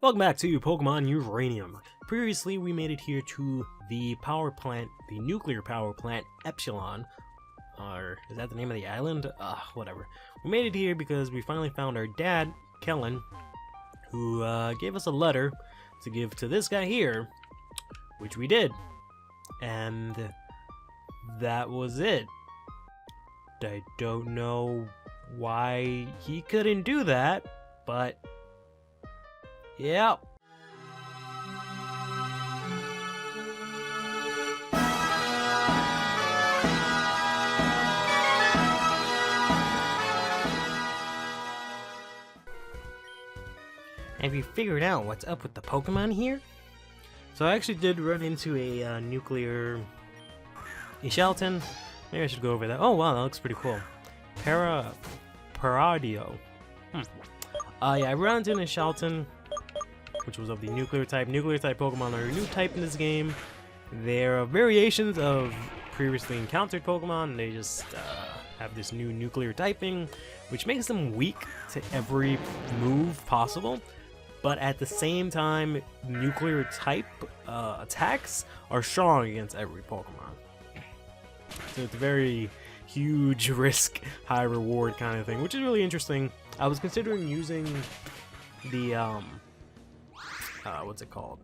Welcome back to Pokemon Uranium. Previously, we made it here to the power plant, the nuclear power plant, Epsilon. Or, is that the name of the island? Whatever. We made it here because we finally found our dad, Kellen, who gave us a letter to give to this guy here, which we did. And that was it. I don't know why he couldn't do that, but yep. Have you figured out what's up with the Pokemon here? So I actually did run into a nuclear Shelton. Maybe I should go over that. Oh wow, that looks pretty cool. Paradio. Yeah, I ran into a Shelton, which was of the nuclear type. Nuclear type Pokemon are a new type in this game. They're variations of previously encountered Pokemon. They just have this new nuclear typing, which makes them weak to every move possible. But at the same time, nuclear type attacks are strong against every Pokemon. So it's a very huge risk, high reward kind of thing, which is really interesting. I was considering using the what's it called?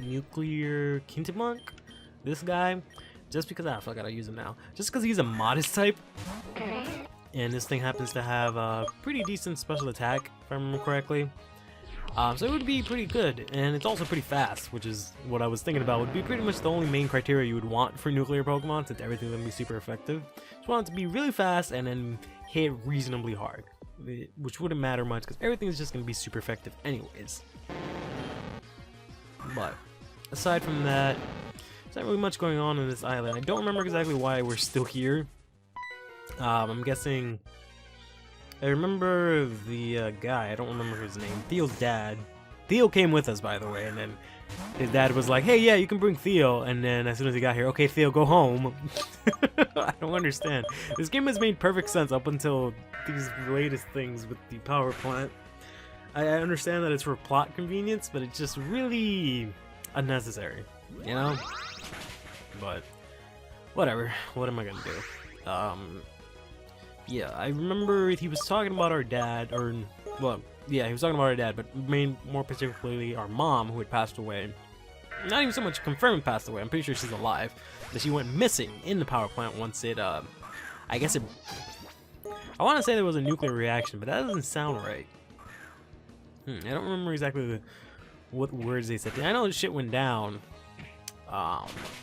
Nuclear Kintimunk, this guy, just because I feel like I gotta use him now. Just because he's a modest type, and this thing happens to have a pretty decent special attack, if I remember correctly. So it would be pretty good, and it's also pretty fast, which is what I was thinking about. Would be pretty much the only main criteria you would want for nuclear Pokemon, since everything's gonna be super effective. Just want it to be really fast and then hit reasonably hard, which wouldn't matter much because everything's just gonna be super effective anyways. But aside from that, there's not really much going on in this island. I don't remember exactly why we're still here. I'm guessing. I remember the guy, I don't remember his name, Theo's dad. Theo came with us, by the way, and then his dad was like, hey, yeah, you can bring Theo, and then as soon as he got here, okay, Theo, go home. I don't understand. This game has made perfect sense up until these latest things with the power plant. I understand that it's for plot convenience, but it's just really unnecessary, you know? But, whatever, what am I gonna do? Yeah, I remember he was talking about our dad, or, well, yeah, he was talking about our dad, but more particularly our mom, who had passed away. Not even so much confirmed passed away, I'm pretty sure she's alive, but she went missing in the power plant once it, I guess it, I want to say there was a nuclear reaction, but that doesn't sound right. I don't remember exactly what words they said. I know the shit went down.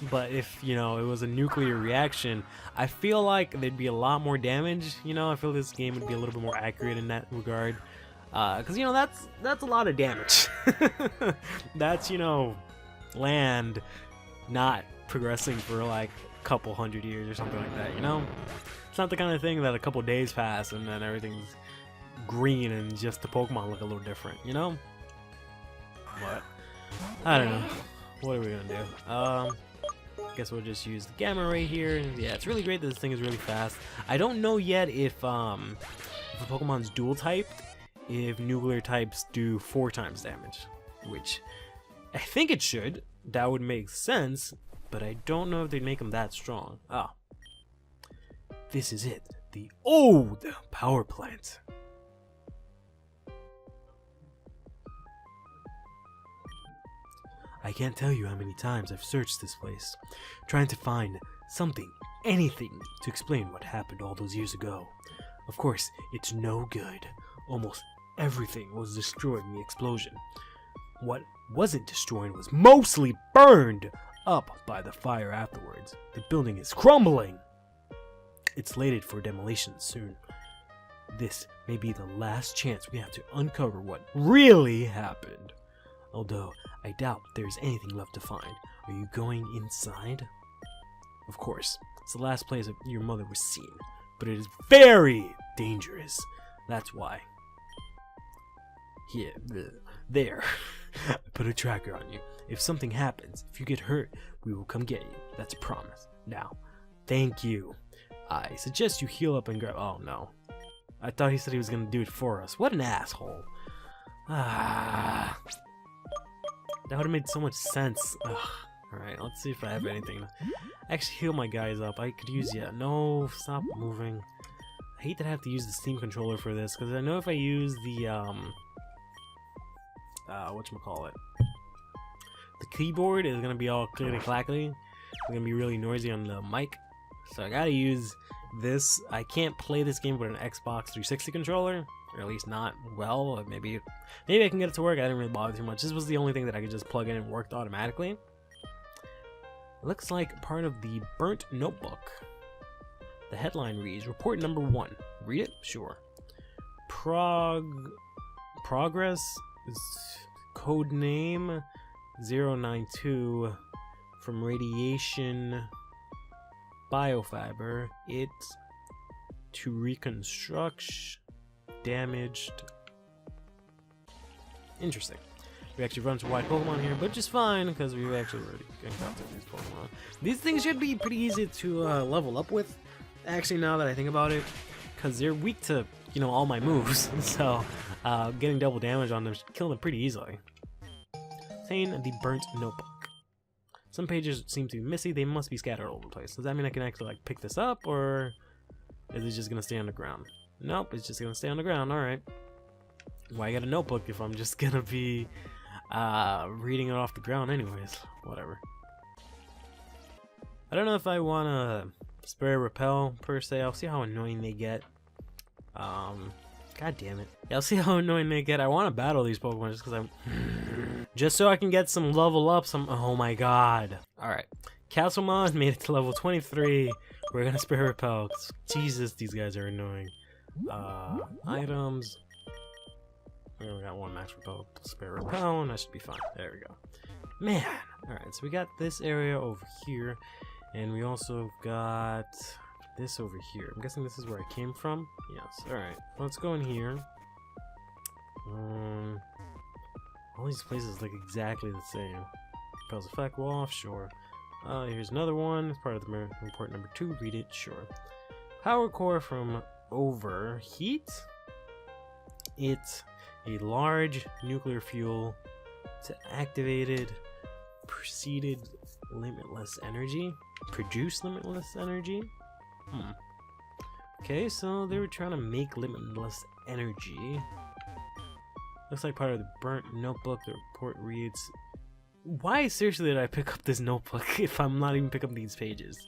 But if, you know, it was a nuclear reaction, I feel like there'd be a lot more damage, you know. I feel this game would be a little bit more accurate in that regard, because, you know, that's a lot of damage. That's, you know, land not progressing for like a couple hundred years or something like that, you know. It's not the kind of thing that a couple days pass and then everything's green and just the Pokemon look a little different, you know. But I don't know. What are we gonna do? Guess we'll just use the gamma ray here. Yeah, it's really great that this thing is really fast. I don't know yet if a Pokemon's dual typed, if nuclear types do 4 times damage, which I think it should. That would make sense, but I don't know if they'd make them that strong. Ah, this is it, the old power plant. I can't tell you how many times I've searched this place, trying to find something, anything, to explain what happened all those years ago. Of course, it's no good. Almost everything was destroyed in the explosion. What wasn't destroyed was mostly burned up by the fire afterwards. The building is crumbling. It's slated for demolition soon. This may be the last chance we have to uncover what really happened. Although, I doubt there's anything left to find. Are you going inside? Of course, it's the last place your mother was seen, but it is very dangerous. That's why. Here, there. I put a tracker on you. If something happens, if you get hurt, we will come get you. That's a promise. Now, thank you. I suggest you heal up and grab. Oh no. I thought he said he was gonna do it for us. What an asshole. Ah, that would have made so much sense. Alright, let's see if I have anything to actually heal my guys up. I could use, yeah, no, stop moving. I hate that I have to use the Steam controller for this, because I know if I use the, whatchamacallit, the keyboard is gonna be all clickety clackety. It's gonna be really noisy on the mic. So I gotta use this. I can't play this game with an Xbox 360 controller, or at least not well. Or maybe I can get it to work. I didn't really bother too much. This was the only thing that I could just plug in and worked automatically. Looks like part of the burnt notebook. The headline reads, Report number 1. Read it? Sure. Progress is code name 092 from radiation biofiber. It's to reconstruct damaged. Interesting. We actually run into white Pokemon here, but just fine because we've actually already encountered these Pokemon. These things should be pretty easy to level up with. Actually, now that I think about it, because they're weak to, you know, all my moves, so getting double damage on them should kill them pretty easily. Obtain the burnt notebook. Some pages seem to be missing. They must be scattered all over the place. Does that mean I can actually like pick this up, or is it just gonna stay on the ground? Nope, it's just gonna stay on the ground. All right. Why get a notebook if I'm just gonna be reading it off the ground anyways? Whatever. I don't know if I wanna spray repel per se. I'll see how annoying they get. God damn it. Yeah, I'll see how annoying they get. I want to battle these Pokemon just because just so I can get some level up. Oh my god. Alright. Castlemon made it to level 23. We're gonna spray repel. Jesus, these guys are annoying. Items. We only got one max repel. Spray repel, and that should be fine. There we go. Man. Alright, so we got this area over here. And we also got this over here. I'm guessing this is where I came from. Yes. Alright. Let's go in here. All these places look exactly the same. Repels effect wall, sure. Here's another one. It's part of the report number 2. Read it, sure. Power core from overheat. It's a large nuclear fuel to activated proceeded limitless energy. Produce limitless energy? Okay, so they were trying to make limitless energy. Looks like part of the burnt notebook. The report reads, why seriously did I pick up this notebook if I'm not even picking up these pages?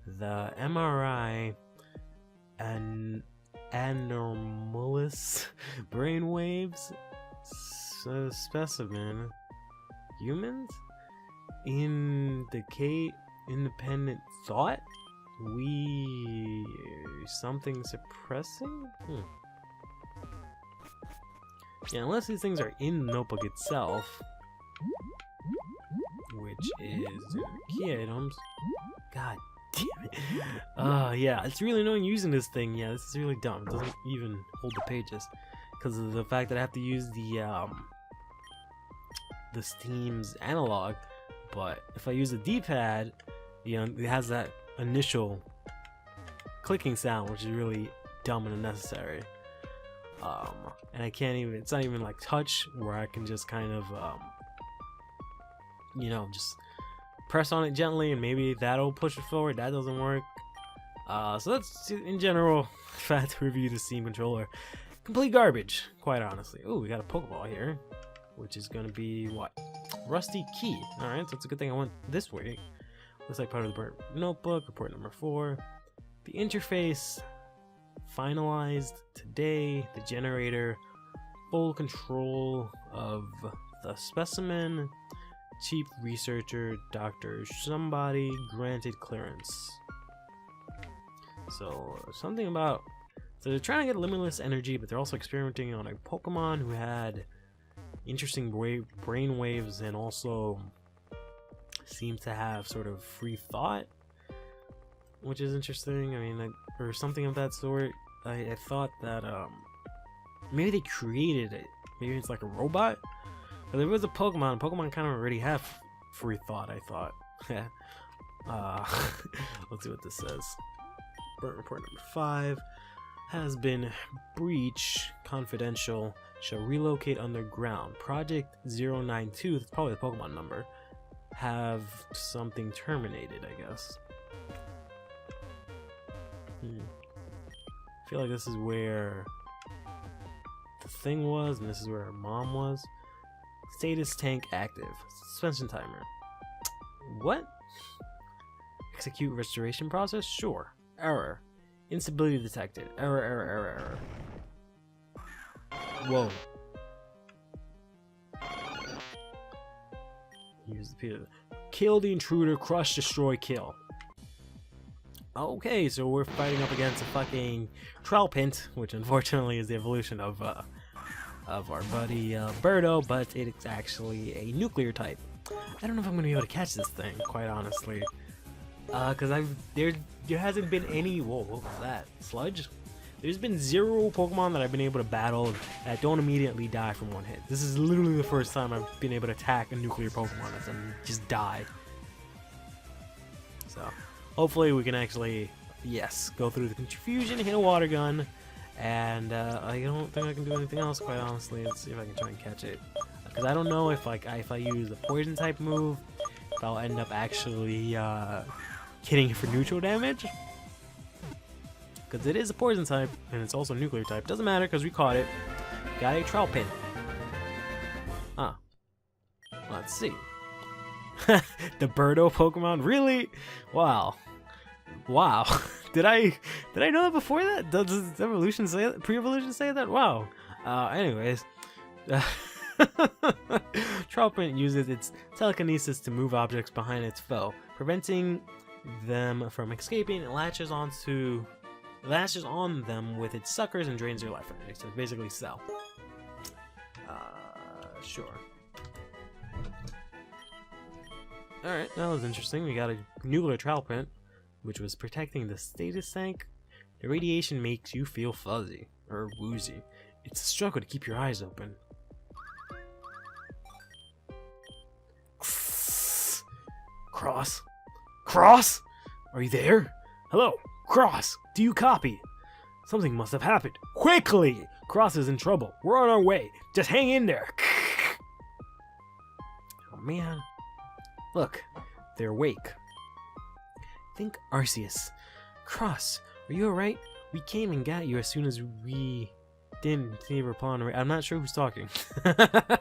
The MRI and anomalous brainwaves specimen humans indicate independent thought. We something suppressing? Yeah, unless these things are in the notebook itself, which is key items. God damn it. Yeah, it's really annoying using this thing. Yeah, this is really dumb. It doesn't even hold the pages because of the fact that I have to use the Steam's analog. But if I use the D-pad, you know, it has that initial clicking sound, which is really dumb and unnecessary. And I can't even, it's not even like touch where I can just kind of, you know, just press on it gently and maybe that'll push it forward. That doesn't work. So that's, in general, if I had to review the Steam controller, complete garbage, quite honestly. Oh, we got a Pokeball here, which is going to be what? Rusty Key. Alright, so it's a good thing I went this way. Looks like part of the burnt notebook. Report number 4. The interface finalized today. The generator, full control of the specimen. Chief researcher, Dr. Somebody granted clearance. So something about, so they're trying to get limitless energy, but they're also experimenting on a Pokemon who had interesting brain waves and also seems to have sort of free thought, which is interesting. I mean, or something of that sort. I thought that maybe they created it. Maybe it's like a robot. But there was a Pokemon. Pokemon kind of already have free thought, I thought. Let's see what this says. Burnt report number 5. has been breached. Confidential. Shall relocate underground. Project 092, that's probably the Pokemon number. Have something terminated, I guess. I feel like this is where the thing was, and this is where her mom was. Status tank active. Suspension timer. What? Execute restoration process? Sure. Error. Instability detected. Error. Whoa. Use the P. Kill the intruder, crush, destroy, kill. Okay, so we're fighting up against a fucking Trollpint, which unfortunately is the evolution of our buddy Birdo, but it's actually a nuclear type. I don't know if I'm gonna be able to catch this thing, quite honestly, because there hasn't been any. Whoa, what was that? Sludge? There's been 0 Pokemon that I've been able to battle that don't immediately die from one hit. This is literally the first time I've been able to attack a nuclear Pokemon and just die. So hopefully we can actually, yes, go through the confusion, hit a water gun, and I don't think I can do anything else, quite honestly. Let's see if I can try and catch it, because I don't know if if I use the poison type move, if I'll end up actually hitting it for neutral damage, because it is a poison type and it's also nuclear type. Doesn't matter because we caught it. Got a Trollpint. Let's see. The Birdo Pokemon? Really? Wow. Did I know that before that? Does evolution say that? Pre-evolution say that? Wow. Anyways. Trollpint uses its telekinesis to move objects behind its foe, preventing them from escaping. It latches on them with its suckers and drains their life energy. So basically Cell. Sure. Alright, that was interesting. We got a nuclear Trollpint, which was protecting the status tank. The radiation makes you feel fuzzy or woozy. It's a struggle to keep your eyes open. Cross? Cross? Are you there? Hello, Cross, do you copy? Something must have happened. Quickly! Cross is in trouble. We're on our way. Just hang in there. Oh man. Look, they're awake. Think Arceus. Cross, are you alright? We came and got you as soon as we didn't see your pawn. I'm not sure who's talking.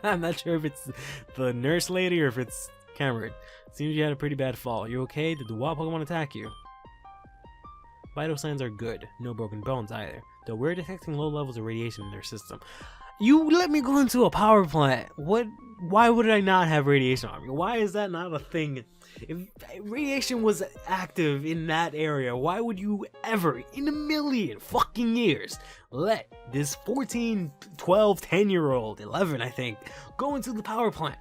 I'm not sure if it's the nurse lady or if it's Cameron. Seems you had a pretty bad fall. You okay? Did the wild Pokemon attack you? Vital signs are good. No broken bones either. Though we're detecting low levels of radiation in their system. You let me go into a power plant. What? Why would I not have radiation on me? Why is that not a thing? If radiation was active in that area, why would you ever, in a million fucking years, let this 14, 12, 10-year-old, 11 I think, go into the power plant?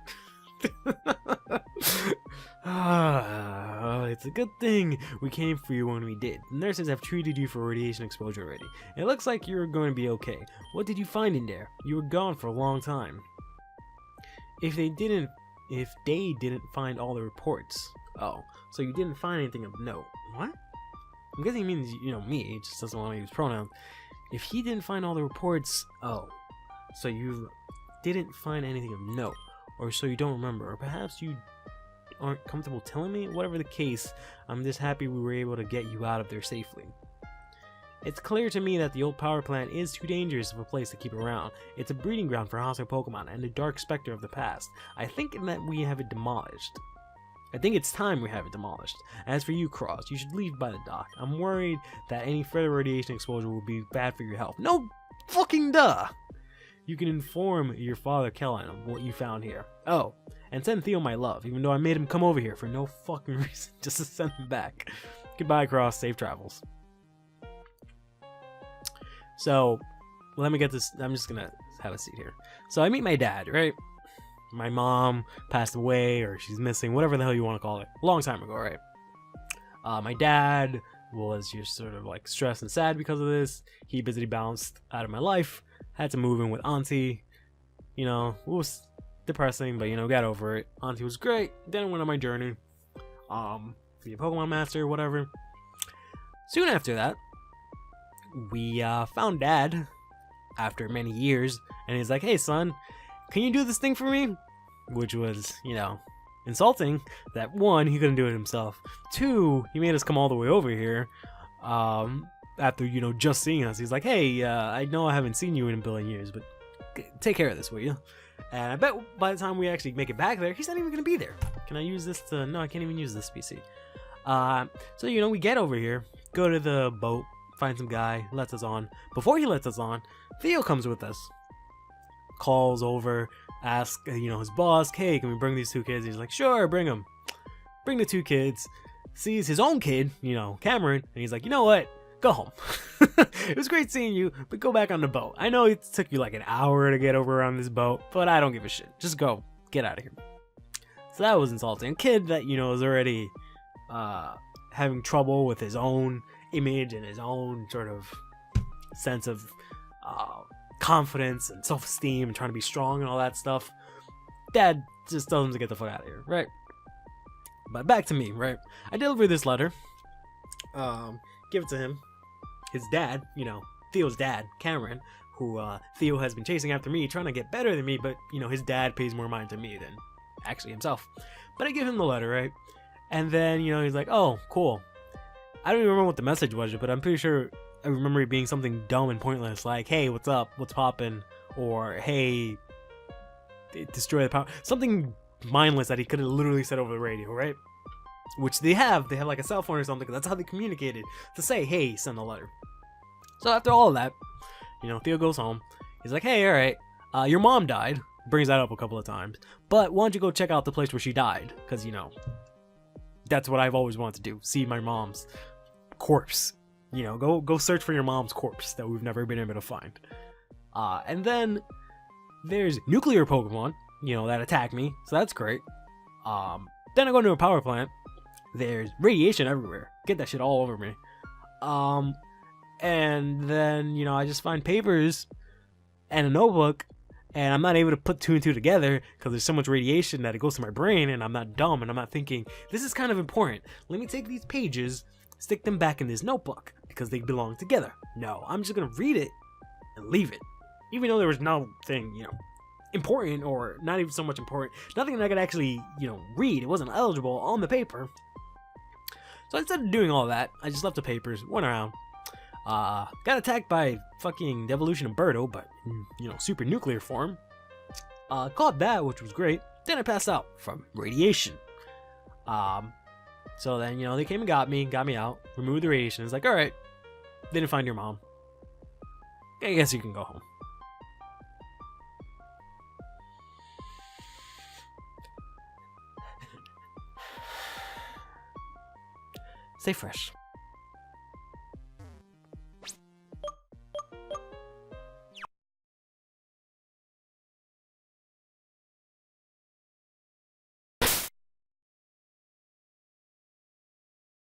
It's a good thing we came for you when we did. The nurses have treated you for radiation exposure already. It looks like you're going to be okay. What did you find in there? You were gone for a long time. If they didn't find all the reports. Oh, so you didn't find anything of note. What? I'm guessing it means, you know, me. It just doesn't want to use pronouns. If he didn't find all the reports, oh, so you didn't find anything of note. Or so you don't remember, or perhaps you aren't comfortable telling me? Whatever the case, I'm just happy we were able to get you out of there safely. It's clear to me that the old power plant is too dangerous of a place to keep around. It's a breeding ground for hostile Pokemon and a dark specter of the past. I think that we have it demolished. I think it's time we have it demolished. As for you, Cross, you should leave by the dock. I'm worried that any further radiation exposure will be bad for your health. No fucking duh! You can inform your father, Kellen, of what you found here. Oh, and send Theo my love, even though I made him come over here for no fucking reason, just to send him back. Goodbye, Cross. Safe travels. So, let me get this. I'm just gonna have a seat here. So, I meet my dad, right? My mom passed away, or she's missing, whatever the hell you want to call it. A long time ago, right? My dad was just sort of like stressed and sad because of this. He basically bounced out of my life. Had to move in with Auntie. You know, it was depressing, but you know, got over it. Auntie was great. Then I went on my journey. Be a Pokemon master, whatever. Soon after that, we found Dad after many years, and he's like, hey son, can you do this thing for me? Which was, you know, insulting that 1, he couldn't do it himself, 2, he made us come all the way over here after, you know, just seeing us. He's like, hey, I know I haven't seen you in a billion years, but take care of this, will you? And I bet by the time we actually make it back there, he's not even gonna be there. Can I use this to... No, I can't even use this PC. So, you know, we get over here, go to the boat, find some guy, lets us on. Before he lets us on, Theo comes with us. Calls over, asks, you know, his boss, hey, can we bring these 2 kids? He's like, sure, bring them. Bring the 2 kids. Sees his own kid, you know, Cameron, and he's like, you know what? Go home. It was great seeing you, but go back on the boat. I know it took you like an hour to get over on this boat, but I don't give a shit. Just go. Get out of here. So that was insulting. A kid that, you know, is already having trouble with his own image and his own sort of sense of confidence and self-esteem and trying to be strong and all that stuff. Dad just tells him to get the fuck out of here, right? But back to me, right? I deliver this letter, give it to him. His dad, you know, Theo's dad, Cameron, who Theo has been chasing after me, trying to get better than me, but, you know, his dad pays more mind to me than actually himself. But I give him the letter, right? And then, you know, he's like, oh, cool. I don't even remember what the message was, but I'm pretty sure I remember it being something dumb and pointless, like, hey, what's up? What's poppin'? Or, hey, destroy the power. Something mindless that he could have literally said over the radio, right? Which they have like a cell phone or something, because that's how they communicated, to say, hey, send a letter. So after all of that, you know, Theo goes home. He's like, hey, alright, your mom died. Brings that up a couple of times. But why don't you go check out the place where she died? Because, you know, that's what I've always wanted to do. See my mom's corpse. You know, go search for your mom's corpse that we've never been able to find. And then there's nuclear Pokemon, you know, that attack me. So that's great. Then I go to a power plant. There's radiation everywhere. Get that shit all over me. And then, you know, I just find papers and a notebook, and I'm not able to put 2 and 2 together because there's so much radiation that it goes to my brain, and I'm not dumb, and I'm not thinking, this is kind of important. Let me take these pages, stick them back in this notebook because they belong together. No, I'm just going to read it and leave it. Even though there was nothing, you know, important, or not even so much important, nothing that I could actually, you know, read. It wasn't eligible on the paper. So instead of doing all that, I just left the papers, went around, got attacked by fucking Devolution of Birdo, but, you know, super nuclear form. Caught that, which was great. Then I passed out from radiation. So then, you know, they came and got me out, removed the radiation. It's like, alright, didn't find your mom. I guess you can go home. Stay fresh.